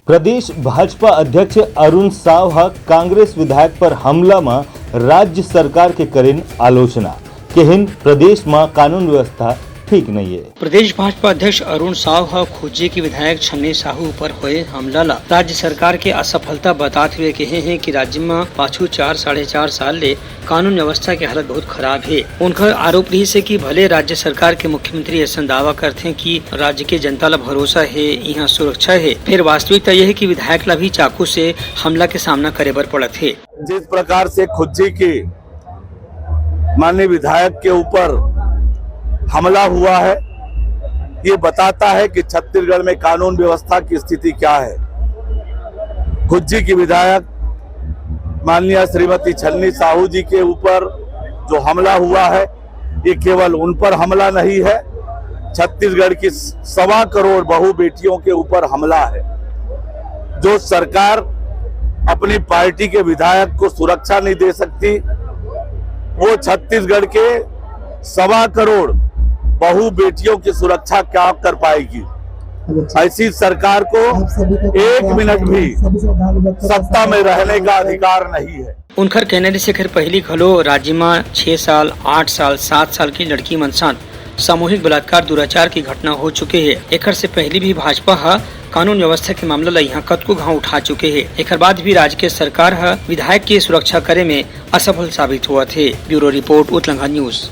प्रदेश भाजपा अध्यक्ष अरुण साव कांग्रेस विधायक पर हमला में राज्य सरकार के करेन आलोचना कि हिंद प्रदेश में कानून व्यवस्था ठीक नहीं है। प्रदेश भाजपा अध्यक्ष अरुण साव खुज्जी के विधायक छन्नी साहू पर हुए हमला ला राज्य सरकार के असफलता बताते हुए कहे हैं कि राज्य में पाछू 4-4.5 साल ले कानून व्यवस्था की हालत बहुत खराब है। उनका आरोप रही से कि भले राज्य सरकार के मुख्यमंत्री ऐसा दावा करते हैं कि राज्य के जनता ला भरोसा है, यहाँ सुरक्षा है, फिर वास्तविकता यह है कि विधायक ला भी चाकू से हमला के सामना करे बर पड़ा थे। जिस प्रकार से खुज्जी की माननीय विधायक के ऊपर हमला हुआ है, ये बताता है कि छत्तीसगढ़ में कानून व्यवस्था की स्थिति क्या है। खुज्जी की विधायक माननीय श्रीमती छन्नी साहू जी के ऊपर जो हमला हुआ है, ये केवल उन पर हमला नहीं है, छत्तीसगढ़ की 1.25 करोड़ बहू बेटियों के ऊपर हमला है। जो सरकार अपनी पार्टी के विधायक को सुरक्षा नहीं दे सकती, वो छत्तीसगढ़ के 1.25 करोड़ बहू बेटियों की सुरक्षा क्या कर पाएगी। ऐसी सरकार को 1 मिनट भी सत्ता में रहने का अधिकार नहीं है। उनकर कहने से खैर पहली घलो राज्य में 6 साल, 8 साल, 7 साल की लड़की मन साथ सामूहिक बलात्कार दुराचार की घटना हो चुके है। एक से पहले भी भाजपा कानून व्यवस्था के मामला ला यहाँ कतको घाव उठा चुके है। एक बाद भी राज्य के सरकार विधायक की सुरक्षा करे में असफल साबित हुआ थे। ब्यूरो रिपोर्ट उत्तलंघा न्यूज।